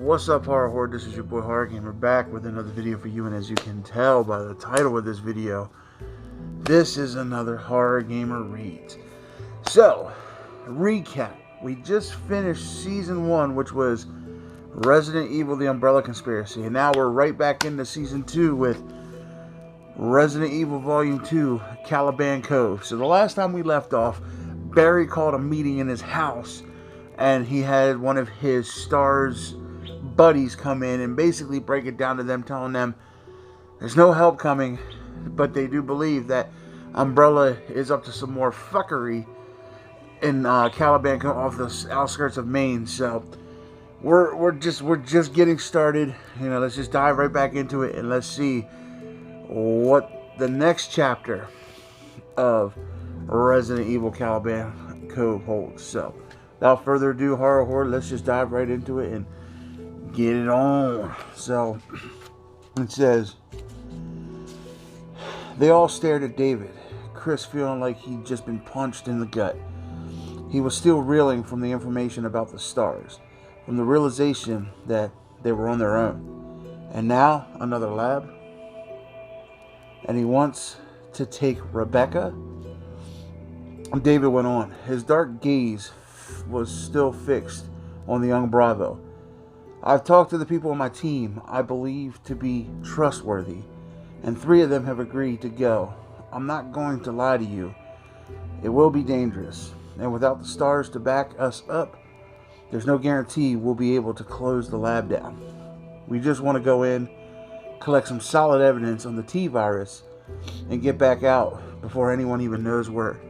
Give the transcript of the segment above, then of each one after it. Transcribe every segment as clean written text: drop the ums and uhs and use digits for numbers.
What's up, Horror Horde? This is your boy H0rr0rgamer back with another video for you, and as you can tell by the title of this video, this is another H0rr0rgamer reads. So, recap. We just finished Season 1, which was Resident Evil The Umbrella Conspiracy, and now we're right back into Season 2 with Resident Evil Volume 2, Caliban Cove. So the last time we left off, Barry called a meeting in his house, and he had one of his STARS buddies come in and basically break it down to them, telling them there's no help coming, but they do believe that Umbrella is up to some more fuckery in Caliban Cove off the outskirts of Maine. So we're just getting started. You know, let's just dive right back into it and let's see what the next chapter of Resident Evil Caliban Cove holds. So without further ado, Horror Horde, let's just dive right into it and get it on. So it says, they all stared at David, Chris feeling like he'd just been punched in the gut. He was still reeling from the information about the STARS, from the realization that they were on their own. And now, another lab? And he wants to take Rebecca? David went on. His dark gaze was still fixed on the young Bravo. I've talked to the people on my team I believe to be trustworthy, and 3 of them have agreed to go. I'm not going to lie to you. It will be dangerous, and without the STARS to back us up, there's no guarantee we'll be able to close the lab down. We just want to go in, collect some solid evidence on the T virus, and get back out before anyone even knows where.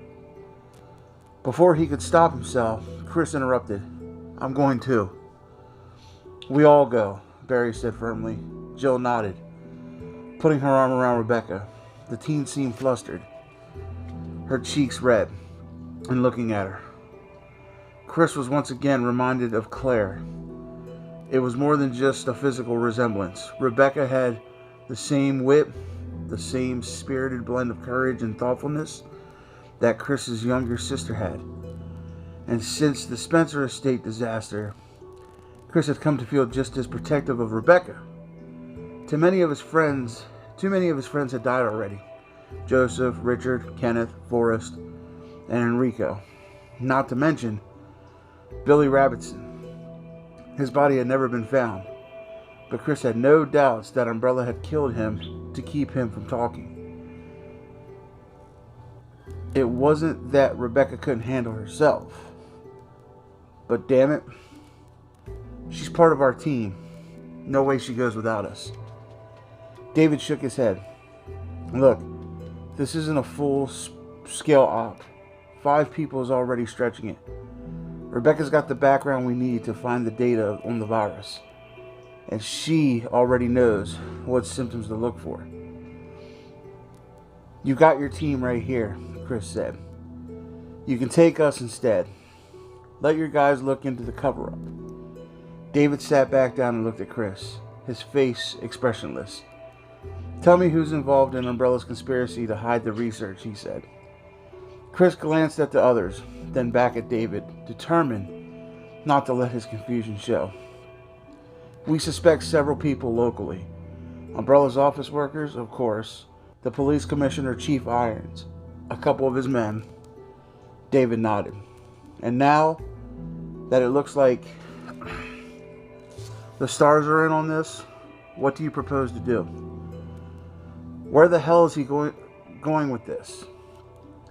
Before he could stop himself, Chris interrupted. I'm going too. We all go, Barry said firmly. Jill nodded, putting her arm around Rebecca. The teen seemed flustered, her cheeks red, and looking at her. Chris was once again reminded of Claire. It was more than just a physical resemblance. Rebecca had the same wit, the same spirited blend of courage and thoughtfulness that Chris's younger sister had. And since the Spencer estate disaster, Chris had come to feel just as protective of Rebecca. Too many of his friends had died already. Joseph, Richard, Kenneth, Forrest, and Enrico. Not to mention Billy Rabbitson. His body had never been found, but Chris had no doubts that Umbrella had killed him to keep him from talking. It wasn't that Rebecca couldn't handle herself, but damn it, she's part of our team. No way she goes without us. David shook his head. Look, this isn't a full-scale op. 5 people is already stretching it. Rebecca's got the background we need to find the data on the virus, and she already knows what symptoms to look for. You got your team right here, Chris said. You can take us instead. Let your guys look into the cover-up. David sat back down and looked at Chris, his face expressionless. Tell me who's involved in Umbrella's conspiracy to hide the research, he said. Chris glanced at the others, then back at David, determined not to let his confusion show. We suspect several people locally. Umbrella's office workers, of course, the police commissioner, Chief Irons, a couple of his men. David nodded. And now that it looks like the STARS are in on this, what do you propose to do? Where the hell is he going with this?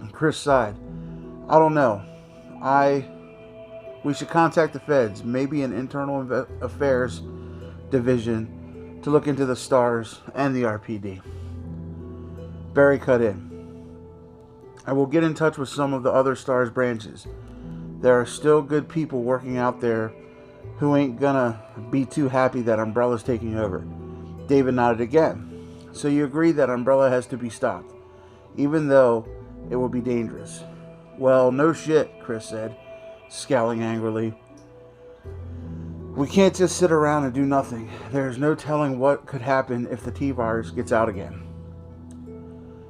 And Chris sighed. I don't know. We should contact the feds, maybe an internal affairs division, to look into the STARS and the RPD. Barry cut in. I will get in touch with some of the other STARS branches. There are still good people working out there who ain't gonna be too happy that Umbrella's taking over. David nodded again. So you agree that Umbrella has to be stopped, even though it will be dangerous? Well, no shit, Chris said, scowling angrily. We can't just sit around and do nothing. There's no telling what could happen if the T-virus gets out again.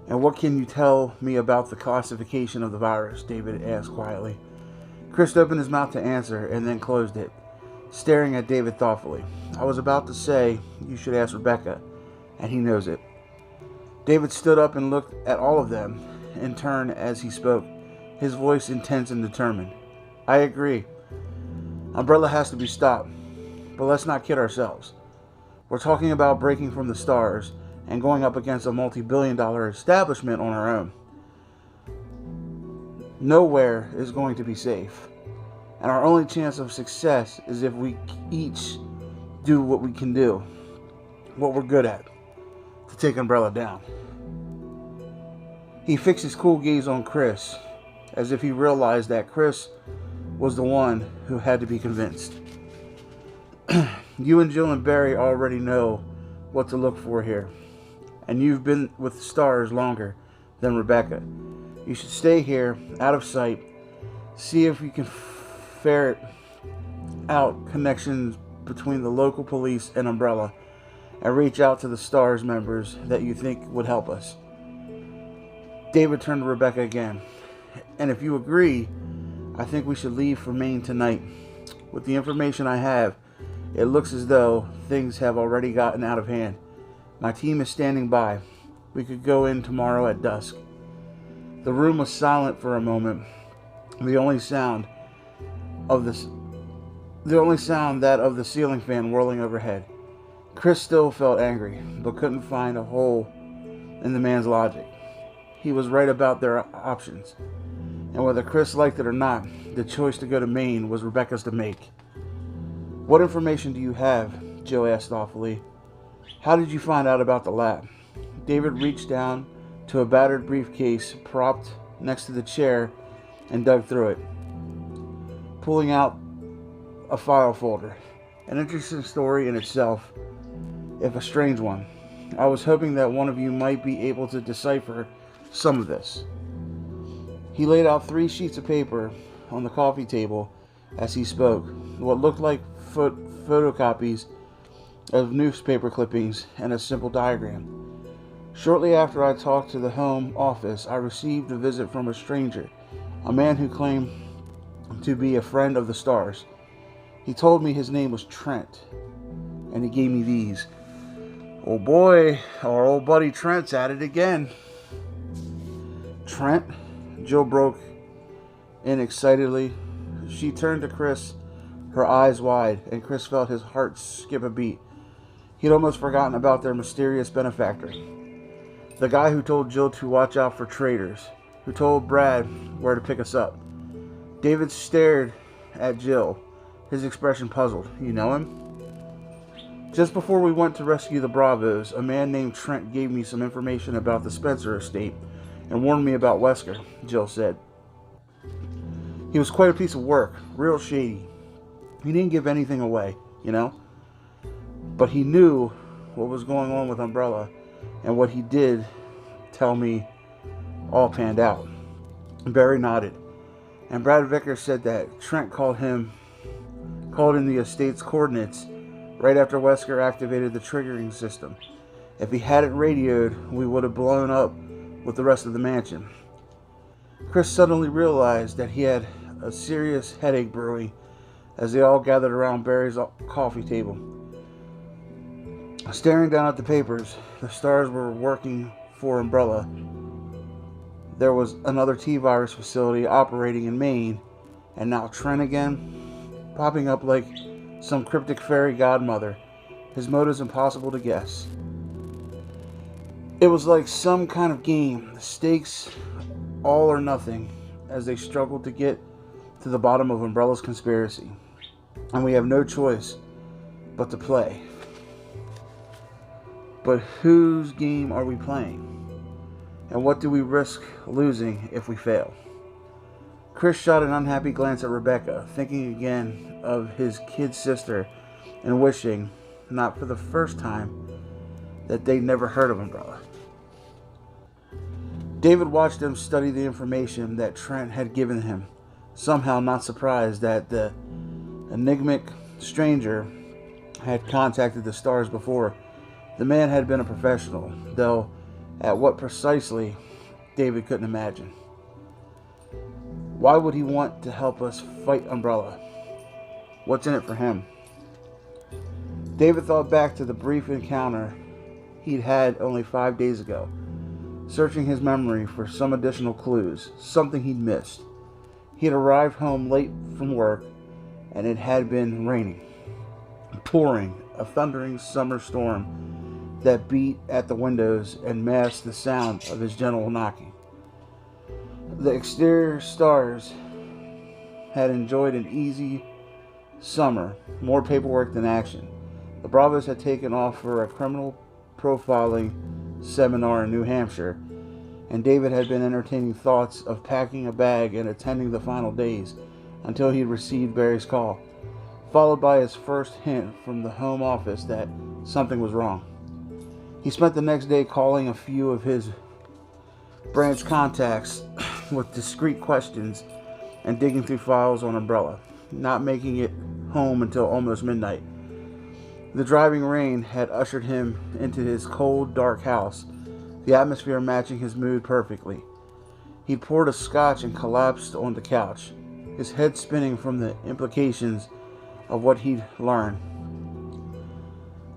And what can you tell me about the classification of the virus? David asked quietly. Chris opened his mouth to answer and then closed it. staring at David thoughtfully. I was about to say you should ask Rebecca, and he knows it. David stood up and looked at all of them in turn as he spoke, his voice intense and determined. I agree. Umbrella has to be stopped, but let's not kid ourselves. We're talking about breaking from the stars and going up against a multi-billion-dollar establishment on our own. Nowhere is going to be safe, and our only chance of success is if we each do what we can do, what we're good at, to take Umbrella down. He fixed his cool gaze on Chris, as if he realized that Chris was the one who had to be convinced. You and Jill and Barry already know what to look for here, and you've been with the stars longer than Rebecca. You should stay here, out of sight, see if you can ferret out connections between the local police and Umbrella, and reach out to the stars members that you think would help us. David turned to Rebecca again. And if you agree, I think we should leave for Maine tonight. With the information I have, it looks as though things have already gotten out of hand. My team is standing by. We could go in tomorrow at dusk. The room was silent for a moment. The only sound that of the ceiling fan whirling overhead. Chris still felt angry, but couldn't find a hole in the man's logic. He was right about their options, and whether Chris liked it or not, the choice to go to Maine was Rebecca's to make. What information do you have? Jill asked thoughtfully. How did you find out about the lab? David reached down to a battered briefcase propped next to the chair and dug through it, pulling out a file folder. An interesting story in itself, if a strange one. I was hoping that one of you might be able to decipher some of this. He laid out 3 sheets of paper on the coffee table as he spoke, what looked like photocopies of newspaper clippings and a simple diagram. Shortly after I talked to the home office, I received a visit from a stranger, a man who claimed to be a friend of the stars. He told me his name was Trent, and he gave me these. Oh boy, our old buddy Trent's at it again. Trent? Jill broke in excitedly. She turned to Chris, her eyes wide, and Chris felt his heart skip a beat. He'd almost forgotten about their mysterious benefactor. The guy who told Jill to watch out for traitors, who told Brad where to pick us up. David stared at Jill, his expression puzzled. You know him? Just before we went to rescue the Bravos, a man named Trent gave me some information about the Spencer estate and warned me about Wesker, Jill said. He was quite a piece of work, real shady. He didn't give anything away, you know? But he knew what was going on with Umbrella, and what he did tell me all panned out. Barry nodded, and Brad Vickers said that Trent called in the estate's coordinates right after Wesker activated the triggering system. If he hadn't radioed, we would have blown up with the rest of the mansion. Chris suddenly realized that he had a serious headache brewing as they all gathered around Barry's coffee table. Staring down at the papers, the stars were working for Umbrella. There was another T-virus facility operating in Maine, and now Trent again, popping up like some cryptic fairy godmother. His motives impossible to guess. It was like some kind of game, the stakes all or nothing, as they struggled to get to the bottom of Umbrella's conspiracy. And we have no choice but to play. But whose game are we playing? And what do we risk losing if we fail? Chris shot an unhappy glance at Rebecca, thinking again of his kid sister and wishing, not for the first time, that they'd never heard of Umbrella. David watched them study the information that Trent had given him, somehow not surprised that the enigmatic stranger had contacted the stars before. The man had been a professional, though at what precisely, David couldn't imagine. Why would he want to help us fight Umbrella? What's in it for him? David thought back to the brief encounter he'd had only 5 days ago, searching his memory for some additional clues, something he'd missed. He had arrived home late from work, and it had been raining, pouring, a thundering summer storm that beat at the windows and masked the sound of his gentle knocking. The exterior stars had enjoyed an easy summer, more paperwork than action. The Bravos had taken off for a criminal profiling seminar in New Hampshire, and David had been entertaining thoughts of packing a bag and attending the final days until he received Barry's call, followed by his first hint from the home office that something was wrong. He spent the next day calling a few of his branch contacts with discreet questions and digging through files on Umbrella, not making it home until almost midnight. The driving rain had ushered him into his cold, dark house, the atmosphere matching his mood perfectly. He poured a scotch and collapsed on the couch, his head spinning from the implications of what he'd learned.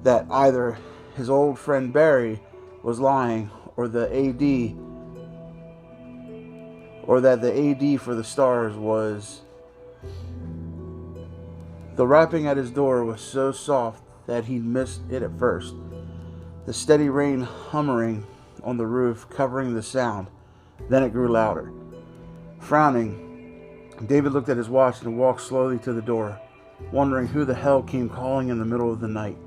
That either his old friend Barry was lying, or that the AD for the stars was. The rapping at his door was so soft that he'd missed it at first, the steady rain humming on the roof covering the sound. Then it grew louder. Frowning, David looked at his watch and walked slowly to the door, wondering who the hell came calling in the middle of the night.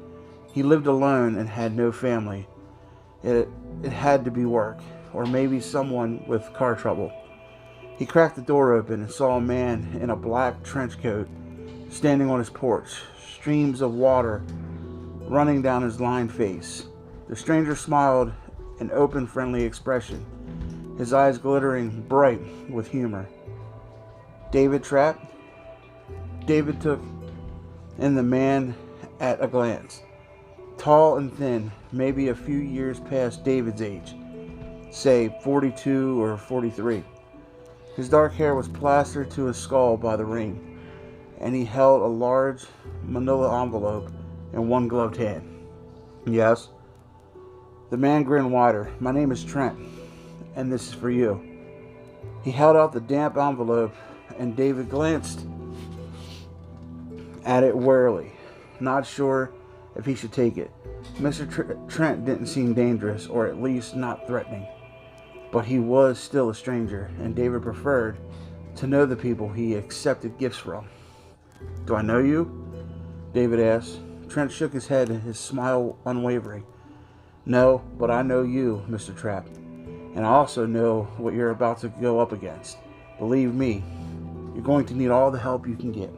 He lived alone and had no family. It had to be work, or maybe someone with car trouble. He cracked the door open and saw a man in a black trench coat standing on his porch, streams of water running down his lined face. The stranger smiled an open, friendly expression, his eyes glittering bright with humor. David Trapp? David took in the man at a glance. Tall and thin, maybe a few years past David's age, say 42 or 43. His dark hair was plastered to his skull by the rain, and he held a large manila envelope in one gloved hand. Yes? The man grinned wider. My name is Trent, and this is for you. He held out the damp envelope, and David glanced at it warily, not sure if he should take it. Mr. Trent didn't seem dangerous, or at least not threatening. But he was still a stranger, and David preferred to know the people he accepted gifts from. Do I know you? David asked. Trent shook his head, his smile unwavering. No, but I know you, Mr. Trapp, and I also know what you're about to go up against. Believe me, you're going to need all the help you can get.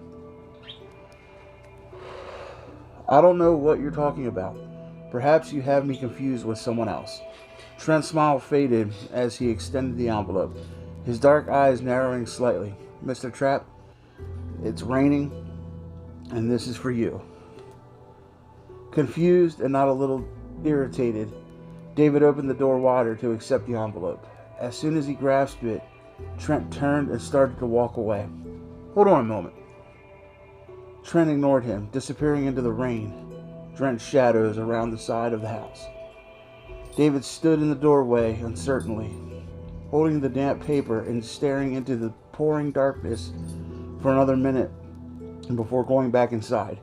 I don't know what you're talking about. Perhaps you have me confused with someone else. Trent's smile faded as he extended the envelope, his dark eyes narrowing slightly. Mr. Trapp, it's raining, and this is for you. Confused and not a little irritated, David opened the door wider to accept the envelope. As soon as he grasped it, Trent turned and started to walk away. Hold on a moment. Trent ignored him, disappearing into the rain, drenched shadows around the side of the house. David stood in the doorway uncertainly, holding the damp paper and staring into the pouring darkness for another minute before going back inside.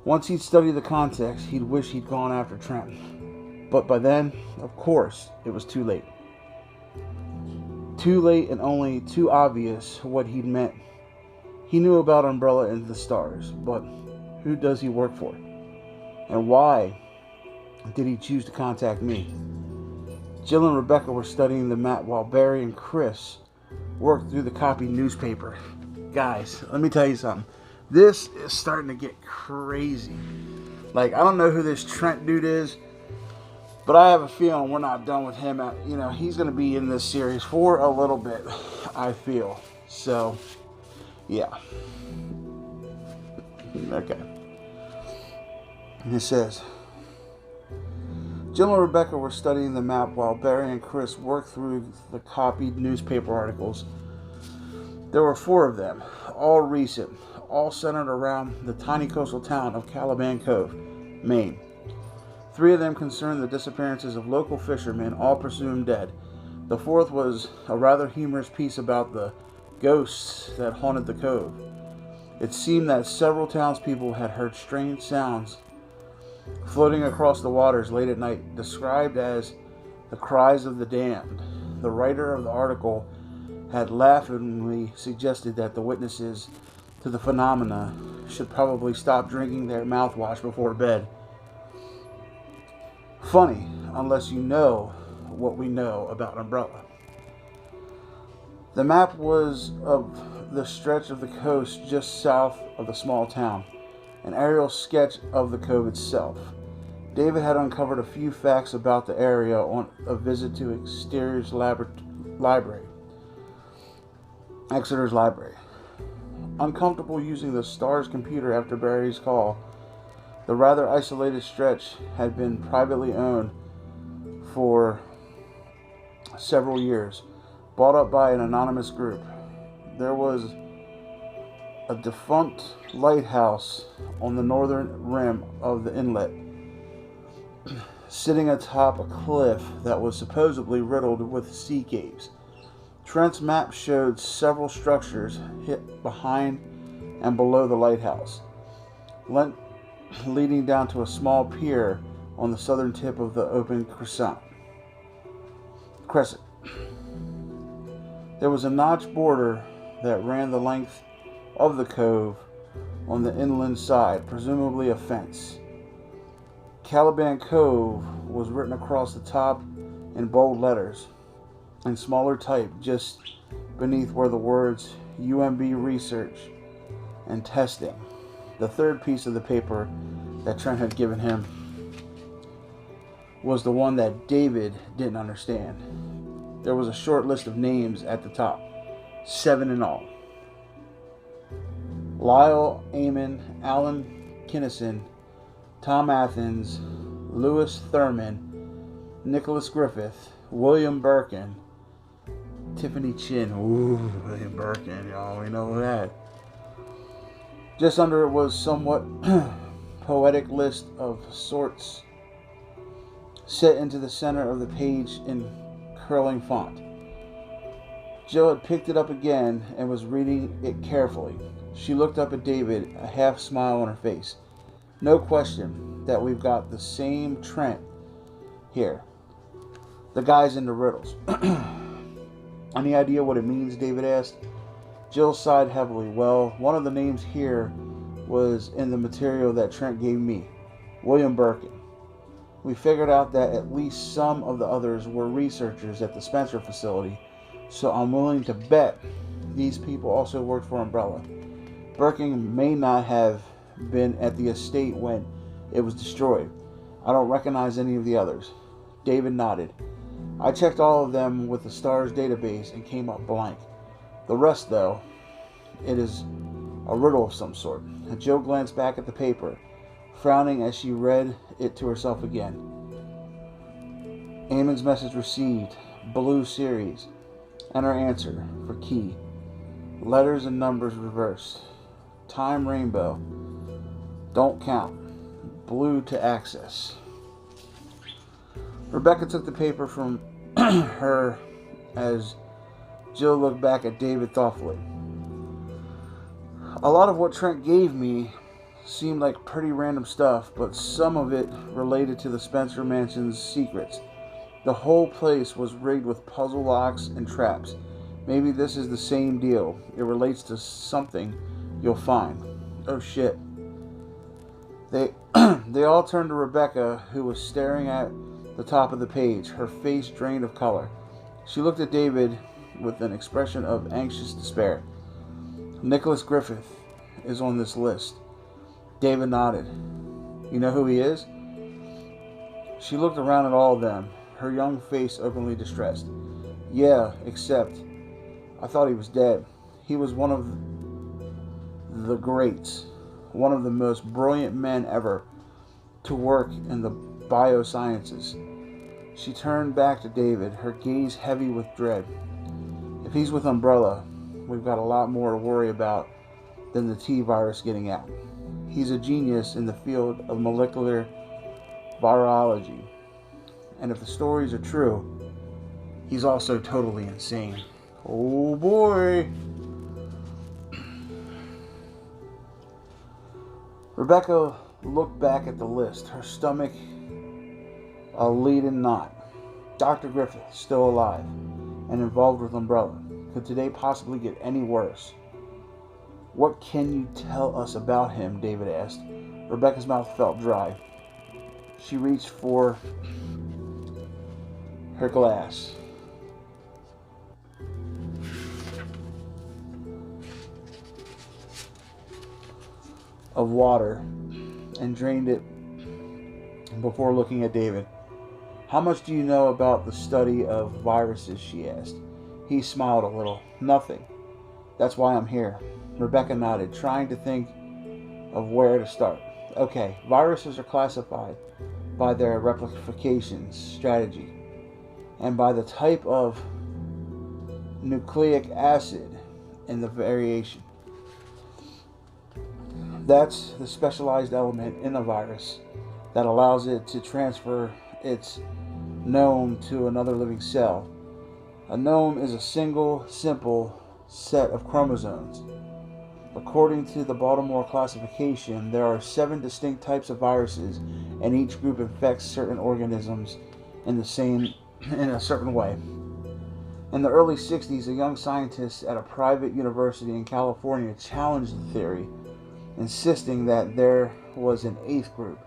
Once he'd studied the context, he'd wish he'd gone after Trent. But by then, of course, it was too late. Too late and only too obvious what he'd meant. He knew about Umbrella and the stars, but who does he work for? And why did he choose to contact me? Jill and Rebecca were studying the map while Barry and Chris worked through the copied newspaper. Guys, let me tell you something. This is starting to get crazy. Like, I don't know who this Trent dude is, but I have a feeling we're not done with him. He's going to be in this series for a little bit, I feel. So, yeah. Okay. And it says, Jill and Rebecca were studying the map while Barry and Chris worked through the copied newspaper articles. There were 4 of them, all recent, all centered around the tiny coastal town of Caliban Cove, Maine. 3 of them concerned the disappearances of local fishermen, all presumed dead. The 4th was a rather humorous piece about the ghosts that haunted the cove. It seemed that several townspeople had heard strange sounds floating across the waters late at night, described as the cries of the damned. The writer of the article had laughingly suggested that the witnesses to the phenomena should probably stop drinking their mouthwash before bed. Funny, unless you know what we know about Umbrella. The map was of the stretch of the coast just south of the small town, an aerial sketch of the cove itself. David had uncovered a few facts about the area on a visit to H0rr's library. Uncomfortable using the STARS computer after Barry's call, the rather isolated stretch had been privately owned for several years, bought up by an anonymous group. There was a defunct lighthouse on the northern rim of the inlet, sitting atop a cliff that was supposedly riddled with sea caves. Trent's map showed several structures hit behind and below the lighthouse, leading down to a small pier on the southern tip of the open crescent. There was a notched border that ran the length of the cove on the inland side, presumably a fence. Caliban Cove was written across the top in bold letters, in smaller type just beneath were the words UMB Research and Testing. The 3rd piece of the paper that Trent had given him was the one that David didn't understand. There was a short list of names at the top, 7 in all. Lyle Amon, Alan Kinnison, Tom Athens, Lewis Thurman, Nicholas Griffith, William Birkin, Tiffany Chin. Ooh, William Birkin, y'all, we know that. Just under it was somewhat poetic list of sorts set into the center of the page in curling font. Jill had picked it up again and was reading it carefully. She looked up at David, a half smile on her face. No question that we've got the same Trent here. The guy's into riddles. Any idea what it means? David asked. Jill sighed heavily. Well, one of the names here was in the material that Trent gave me. William Birkin. We figured out that at least some of the others were researchers at the Spencer facility, so I'm willing to bet these people also worked for Umbrella. Birkin may not have been at the estate when it was destroyed. I don't recognize any of the others. David nodded. I checked all of them with the STARS database and came up blank. The rest, though, it is a riddle of some sort. Jill glanced back at the paper, frowning as she read it to herself again. Amon's message received. Blue series. Enter answer for key. Letters and numbers reversed. Time rainbow. Don't count. Blue to access. Rebecca took the paper from her as Jill looked back at David thoughtfully. A lot of what Trent gave me seemed like pretty random stuff, but some of it related to the Spencer Mansion's secrets. The whole place was rigged with puzzle locks and traps. Maybe this is the same deal. It relates to something you'll find. Oh shit. They all turned to Rebecca, who was staring at the top of the page, her face drained of color. She looked at David with an expression of anxious despair. Nicholas Griffith is on this list. David nodded. You know who he is? She looked around at all of them, her young face openly distressed. Yeah, except I thought he was dead. He was one of the greats, one of the most brilliant men ever to work in the biosciences. She turned back to David, her gaze heavy with dread. If he's with Umbrella, we've got a lot more to worry about than the T virus getting out. He's a genius in the field of molecular virology. And if the stories are true, he's also totally insane. Oh boy. Rebecca looked back at the list, her stomach a leaden knot. Dr. Griffith, still alive and involved with Umbrella. Could today possibly get any worse? What can you tell us about him? David asked. Rebecca's mouth felt dry. She reached for her glass. Of water and drained it before looking at David. How much do you know about the study of viruses? She asked. He smiled a little. Nothing. That's why I'm here. Rebecca nodded, trying to think of where to start. Okay, viruses are classified by their replication strategy and by the type of nucleic acid in the variation. That's the specialized element in a virus that allows it to transfer its gnome to another living cell. A gnome is a single, simple set of chromosomes. According to the Baltimore classification, there are 7 distinct types of viruses, and each group infects certain organisms in a certain way. In the early 60s, a young scientist at a private university in California challenged the theory, insisting that there was an 8th group,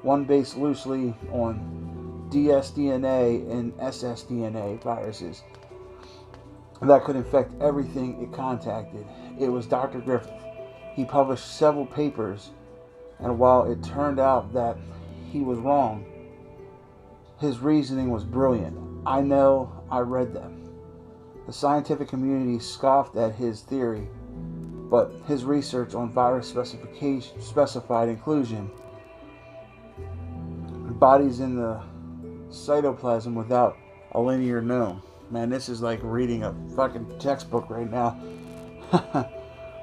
one based loosely on dsDNA and ssDNA viruses that could infect everything it contacted. It was Dr. Griffith. He published several papers, and while it turned out that he was wrong, his reasoning was brilliant. I know, I read them. The scientific community scoffed at his theory, but his research on virus specified inclusion, bodies in the cytoplasm without a linear gnome. Man, this is like reading a fucking textbook right now.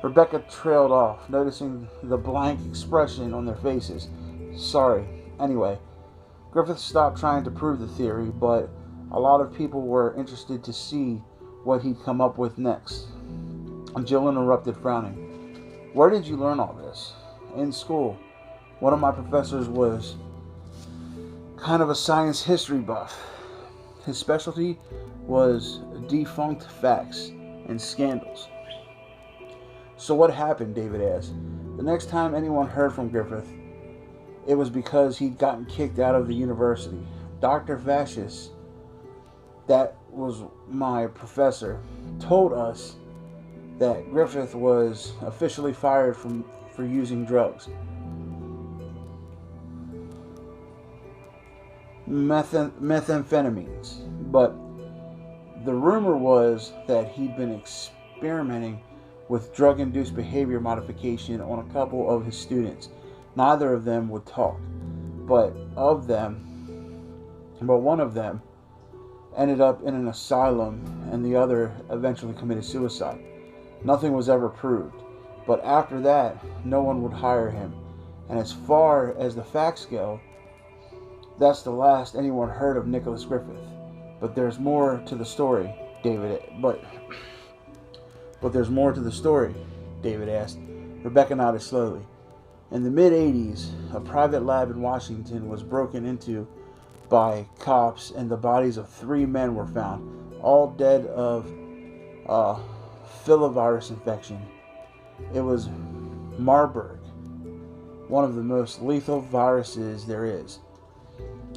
Rebecca trailed off, noticing the blank expression on their faces. Sorry. Anyway, Griffith stopped trying to prove the theory, but a lot of people were interested to see what he'd come up with next. Jill interrupted, frowning. Where did you learn all this? In school. One of my professors was kind of a science history buff. His specialty was defunct facts and scandals. So what happened? David asked. The next time anyone heard from Griffith, it was because he'd gotten kicked out of the university. Dr. Vashis, that was my professor, told us that Griffith was officially fired for using drugs. Methamphetamines. But the rumor was that he'd been experimenting with drug-induced behavior modification on a couple of his students. Neither of them would talk, but one of them ended up in an asylum, and the other eventually committed suicide. Nothing was ever proved, but after that, no one would hire him. And as far as the facts go, that's the last anyone heard of Nicholas Griffith. But there's more to the story, David. But there's more to the story, David asked. Rebecca nodded slowly. In the mid-'80s, a private lab in Washington was broken into by cops, and the bodies of 3 men were found, all dead of filovirus infection. It was Marburg, one of the most lethal viruses there is.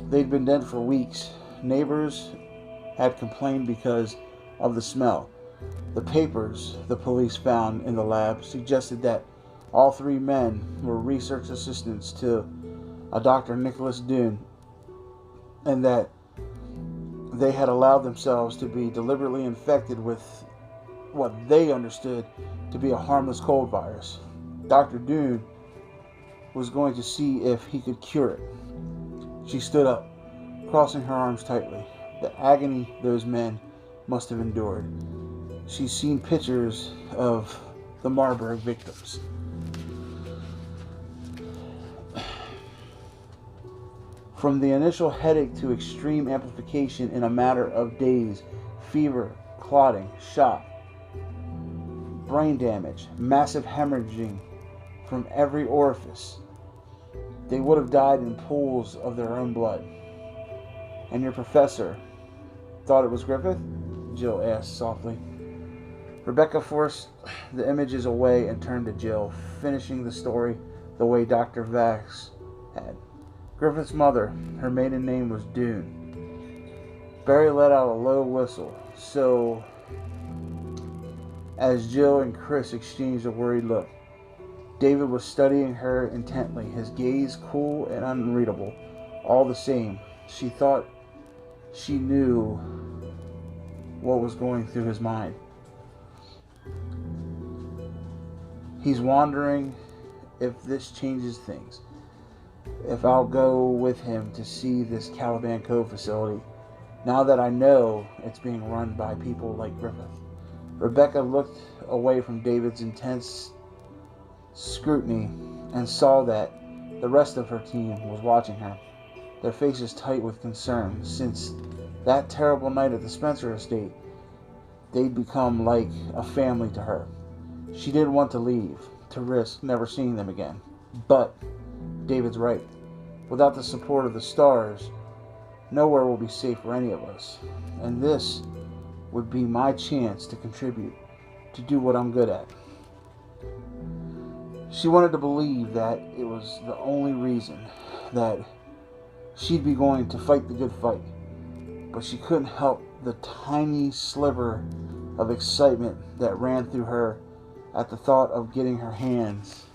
They'd been dead for weeks. Neighbors had complained because of the smell. The papers the police found in the lab suggested that all 3 men were research assistants to a Dr. Nicholas Dune, and that they had allowed themselves to be deliberately infected with what they understood to be a harmless cold virus. Dr. Dune was going to see if he could cure it. She stood up, crossing her arms tightly. The agony those men must have endured. She's seen pictures of the Marburg victims. From the initial headache to extreme amplification in a matter of days, fever, clotting, shock, brain damage, massive hemorrhaging from every orifice. They would have died in pools of their own blood. And your professor thought it was Griffith? Jill asked softly. Rebecca forced the images away and turned to Jill, finishing the story the way Dr. Vax had. Griffith's mother, her maiden name was Dune. Barry let out a low whistle, so as Jill and Chris exchanged a worried look. David was studying her intently, his gaze cool and unreadable. All the same, she thought she knew what was going through his mind. He's wondering if this changes things. If I'll go with him to see this Caliban Cove facility, now that I know it's being run by people like Griffith. Rebecca looked away from David's intense scrutiny and saw that the rest of her team was watching her, their faces tight with concern. Since that terrible night at the Spencer estate, they'd become like a family to her. She didn't want to leave, to risk never seeing them again. But David's right. Without the support of the stars, nowhere will be safe for any of us. And this would be my chance to contribute, to do what I'm good at. She wanted to believe that it was the only reason, that she'd be going to fight the good fight. But she couldn't help the tiny sliver of excitement that ran through her at the thought of getting her hands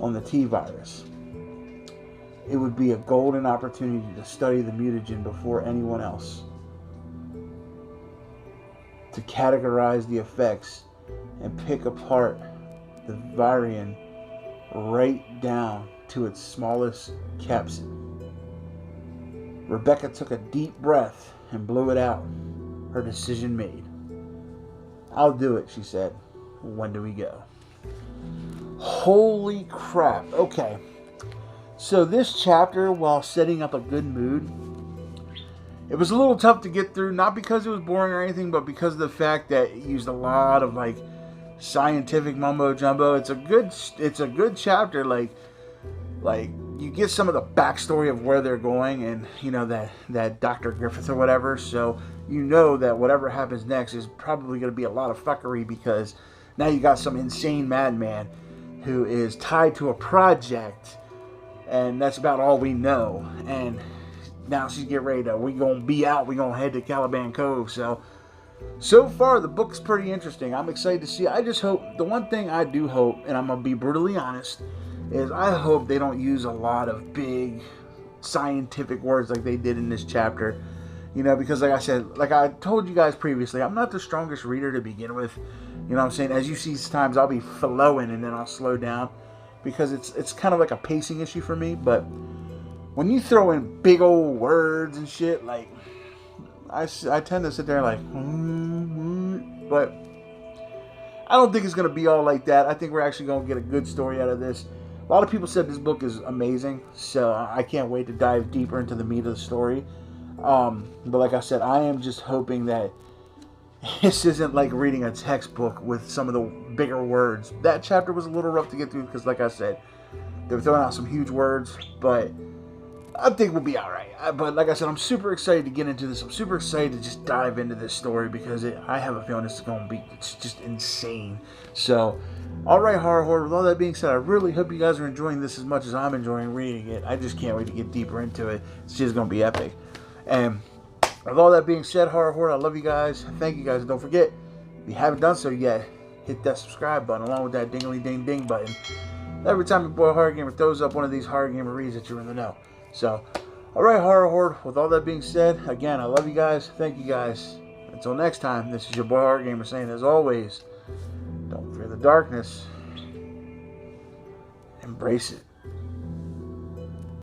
on the T-virus. It would be a golden opportunity to study the mutagen before anyone else, to categorize the effects and pick apart the virion right down to its smallest capsid. Rebecca took a deep breath and blew it out, her decision made. I'll do it, she said. When do we go? Holy crap. Okay. So this chapter, while setting up a good mood, it was a little tough to get through, not because it was boring or anything, but because of the fact that it used a lot of like scientific mumbo jumbo. It's a good chapter. Like you get some of the backstory of where they're going, and you know that Dr. Griffith or whatever. So you know that whatever happens next is probably going to be a lot of fuckery, because now you got some insane madman who is tied to a project, and that's about all we know. And now she's getting ready to, we gonna be out, we gonna head to Caliban Cove. So far the book's pretty interesting. I'm excited to see. I just hope, the one thing I do hope, and I'm gonna be brutally honest, is I hope they don't use a lot of big scientific words like they did in this chapter. You know, because like I said, like I told you guys previously, I'm not the strongest reader to begin with. You know what I'm saying? As you see, times I'll be flowing and then I'll slow down, because it's kind of like a pacing issue for me. But when you throw in big old words and shit, like I tend to sit there like, but I don't think it's going to be all like that. I think we're actually going to get a good story out of this. A lot of people said this book is amazing, so I can't wait to dive deeper into the meat of the story. But like I said, I am just hoping that this isn't like reading a textbook with some of the bigger words. That chapter was a little rough to get through because, like I said, they were throwing out some huge words, but I think we'll be alright. But like I said, I'm super excited to get into this. I'm super excited to just dive into this story, because I have a feeling this is going to be, it's just insane. So, alright, H0rr0rr, with all that being said, I really hope you guys are enjoying this as much as I'm enjoying reading it. I just can't wait to get deeper into it. It's just going to be epic. And with all that being said, H0rr0rr, I love you guys. Thank you guys. And don't forget, if you haven't done so yet, hit that subscribe button along with that ding-a-ling-ding-ding button. Every time your boy H0rr0rgamer throws up one of these H0rr0r gamer reads that you're in the know. So, alright, H0rr0rr, with all that being said, again, I love you guys. Thank you guys. Until next time, this is your boy H0rr0rgamer saying, as always, don't fear the darkness. Embrace it.